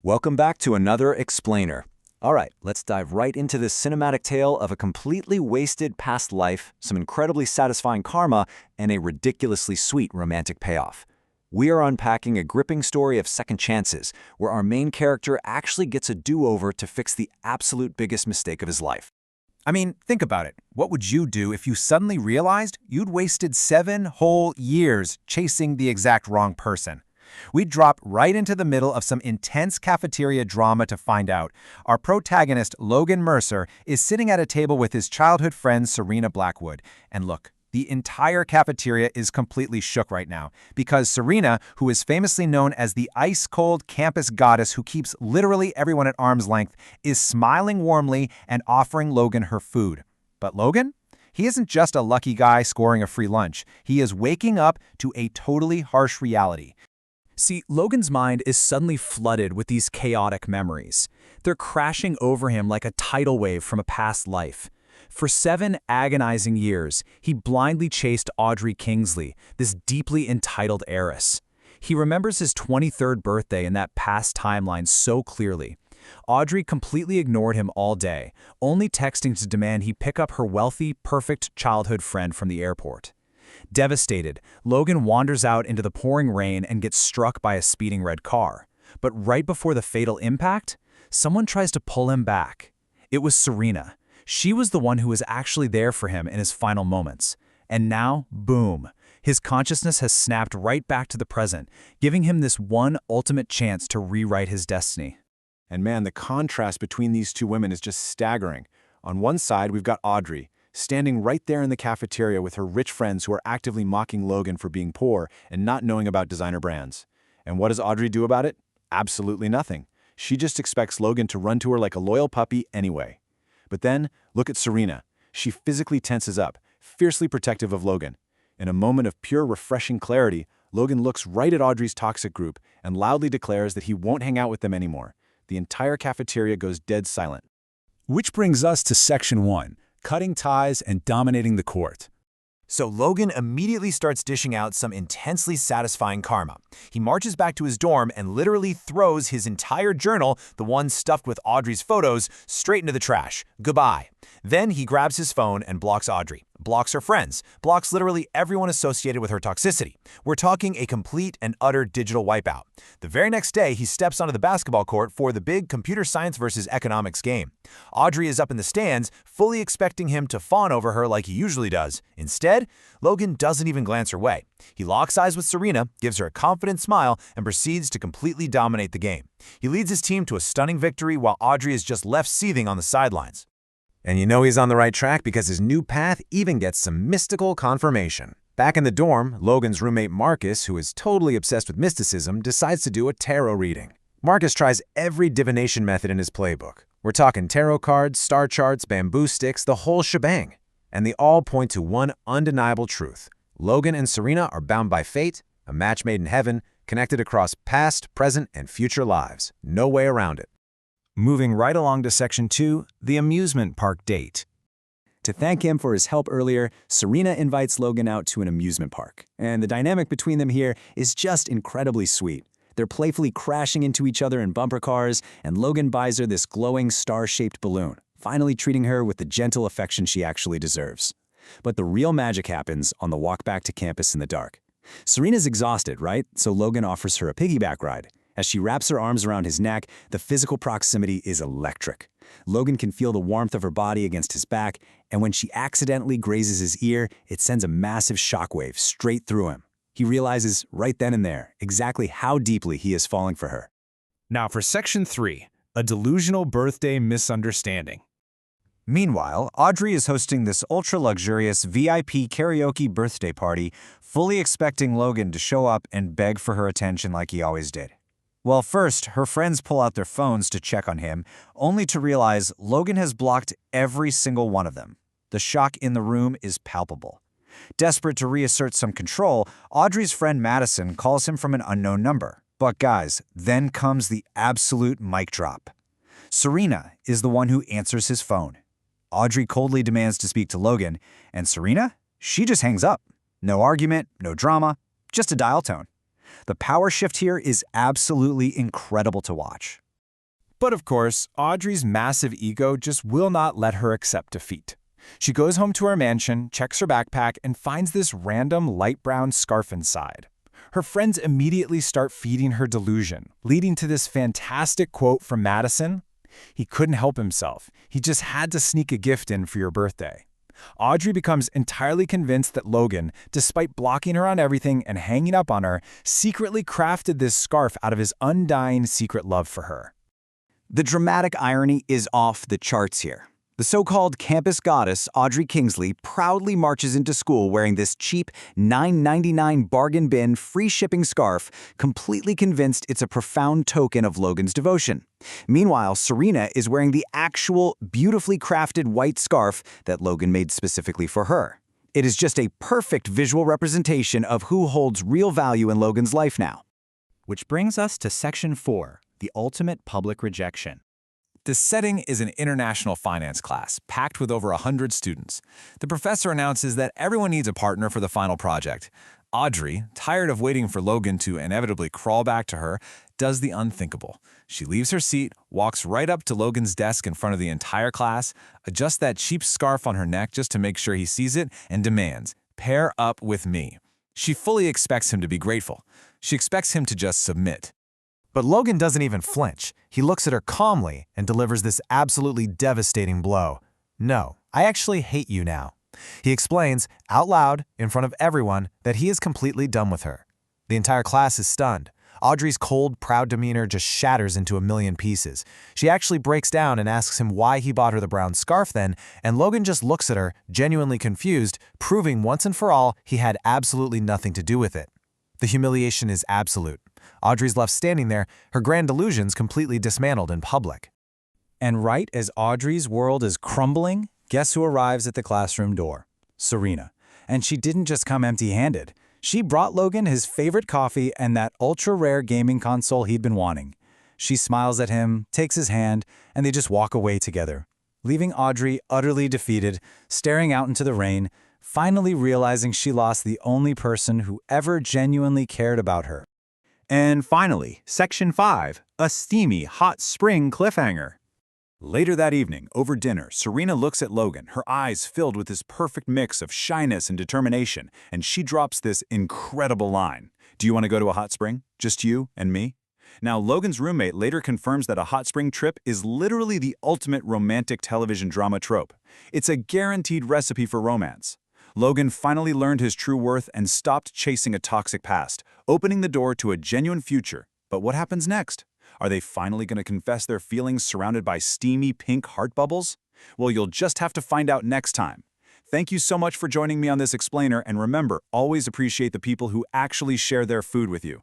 Welcome back to another Explainer. All right, let's dive right into this cinematic tale of a completely wasted past life, some incredibly satisfying karma, and a ridiculously sweet romantic payoff. We are unpacking a gripping story of second chances, where our main character actually gets a do-over to fix the absolute biggest mistake of his life. I mean, think about it. What would you do if you suddenly realized you'd wasted 7 whole years chasing the exact wrong person? We'd drop right into the middle of some intense cafeteria drama to find out. Our protagonist, Logan Mercer, is sitting at a table with his childhood friend, Serena Blackwood. And look, the entire cafeteria is completely shook right now because Serena, who is famously known as the ice-cold campus goddess who keeps literally everyone at arm's length, is smiling warmly and offering Logan her food. But Logan? He isn't just a lucky guy scoring a free lunch. He is waking up to a totally harsh reality. See, Logan's mind is suddenly flooded with these chaotic memories. They're crashing over him like a tidal wave from a past life. For 7 agonizing years, he blindly chased Audrey Kingsley, this deeply entitled heiress. He remembers his 23rd birthday in that past timeline so clearly. Audrey completely ignored him all day, only texting to demand he pick up her wealthy, perfect childhood friend from the airport. Devastated, Logan wanders out into the pouring rain and gets struck by a speeding red car. But right before the fatal impact, someone tries to pull him back. It was Serena. She was the one who was actually there for him in his final moments. And now, boom, his consciousness has snapped right back to the present, giving him this one ultimate chance to rewrite his destiny. And man, the contrast between these two women is just staggering. On one side, we've got Audrey, standing right there in the cafeteria with her rich friends who are actively mocking Logan for being poor and not knowing about designer brands. And what does Audrey do about it? Absolutely nothing. She just expects Logan to run to her like a loyal puppy anyway. But then, look at Serena. She physically tenses up, fiercely protective of Logan. In a moment of pure, refreshing clarity, Logan looks right at Audrey's toxic group and loudly declares that he won't hang out with them anymore. The entire cafeteria goes dead silent. Which brings us to Section 1. Cutting ties and dominating the court. So Logan immediately starts dishing out some intensely satisfying karma. He marches back to his dorm and literally throws his entire journal, the one stuffed with Audrey's photos, straight into the trash. Goodbye. Then he grabs his phone and blocks Audrey, blocks her friends, blocks literally everyone associated with her toxicity. We're talking a complete and utter digital wipeout. The very next day, he steps onto the basketball court for the big computer science versus economics game. Audrey is up in the stands, fully expecting him to fawn over her like he usually does. Instead, Logan doesn't even glance her way. He locks eyes with Serena, gives her a confident smile, and proceeds to completely dominate the game. He leads his team to a stunning victory while Audrey is just left seething on the sidelines. And you know he's on the right track because his new path even gets some mystical confirmation. Back in the dorm, Logan's roommate Marcus, who is totally obsessed with mysticism, decides to do a tarot reading. Marcus tries every divination method in his playbook. We're talking tarot cards, star charts, bamboo sticks, the whole shebang. And they all point to one undeniable truth. Logan and Serena are bound by fate, a match made in heaven, connected across past, present, and future lives. No way around it. Moving right along to Section 2, the amusement park date. To thank him for his help earlier, Serena invites Logan out to an amusement park. And the dynamic between them here is just incredibly sweet. They're playfully crashing into each other in bumper cars, and Logan buys her this glowing star-shaped balloon, finally treating her with the gentle affection she actually deserves. But the real magic happens on the walk back to campus in the dark. Serena's exhausted, right? So Logan offers her a piggyback ride. As she wraps her arms around his neck, the physical proximity is electric. Logan can feel the warmth of her body against his back, and when she accidentally grazes his ear, it sends a massive shockwave straight through him. He realizes right then and there exactly how deeply he is falling for her. Now for Section 3, a delusional birthday misunderstanding. Meanwhile, Audrey is hosting this ultra-luxurious VIP karaoke birthday party, fully expecting Logan to show up and beg for her attention like he always did. Well, first, her friends pull out their phones to check on him, only to realize Logan has blocked every single one of them. The shock in the room is palpable. Desperate to reassert some control, Audrey's friend Madison calls him from an unknown number. But guys, then comes the absolute mic drop. Serena is the one who answers his phone. Audrey coldly demands to speak to Logan, and Serena? She just hangs up. No argument, no drama, just a dial tone. The power shift here is absolutely incredible to watch. But of course, Audrey's massive ego just will not let her accept defeat. She goes home to her mansion, checks her backpack, and finds this random light brown scarf inside. Her friends immediately start feeding her delusion, leading to this fantastic quote from Madison: "He couldn't help himself. He just had to sneak a gift in for your birthday." Audrey becomes entirely convinced that Logan, despite blocking her on everything and hanging up on her, secretly crafted this scarf out of his undying secret love for her. The dramatic irony is off the charts here. The so-called campus goddess, Audrey Kingsley, proudly marches into school wearing this cheap $9.99 bargain bin free shipping scarf, completely convinced it's a profound token of Logan's devotion. Meanwhile, Serena is wearing the actual, beautifully crafted white scarf that Logan made specifically for her. It is just a perfect visual representation of who holds real value in Logan's life now. Which brings us to Section 4, the ultimate public rejection. The setting is an international finance class, packed with over 100 students. The professor announces that everyone needs a partner for the final project. Audrey, tired of waiting for Logan to inevitably crawl back to her, does the unthinkable. She leaves her seat, walks right up to Logan's desk in front of the entire class, adjusts that cheap scarf on her neck just to make sure he sees it, and demands, "Pair up with me." She fully expects him to be grateful. She expects him to just submit. But Logan doesn't even flinch. He looks at her calmly and delivers this absolutely devastating blow. "No, I actually hate you now." He explains, out loud, in front of everyone, that he is completely done with her. The entire class is stunned. Audrey's cold, proud demeanor just shatters into a million pieces. She actually breaks down and asks him why he bought her the brown scarf then, and Logan just looks at her, genuinely confused, proving once and for all he had absolutely nothing to do with it. The humiliation is absolute. Audrey's left standing there, her grand delusions completely dismantled in public. And right as Audrey's world is crumbling, guess who arrives at the classroom door? Serena. And she didn't just come empty-handed. She brought Logan his favorite coffee and that ultra-rare gaming console he'd been wanting. She smiles at him, takes his hand, and they just walk away together, leaving Audrey utterly defeated, staring out into the rain, finally realizing she lost the only person who ever genuinely cared about her. And finally, Section 5, a steamy hot spring cliffhanger. Later that evening, over dinner, Serena looks at Logan, her eyes filled with this perfect mix of shyness and determination, and she drops this incredible line. "Do you want to go to a hot spring? Just you and me?" Now, Logan's roommate later confirms that a hot spring trip is literally the ultimate romantic television drama trope. It's a guaranteed recipe for romance. Logan finally learned his true worth and stopped chasing a toxic past, opening the door to a genuine future. But what happens next? Are they finally going to confess their feelings surrounded by steamy pink heart bubbles? Well, you'll just have to find out next time. Thank you so much for joining me on this explainer, and remember, always appreciate the people who actually share their food with you.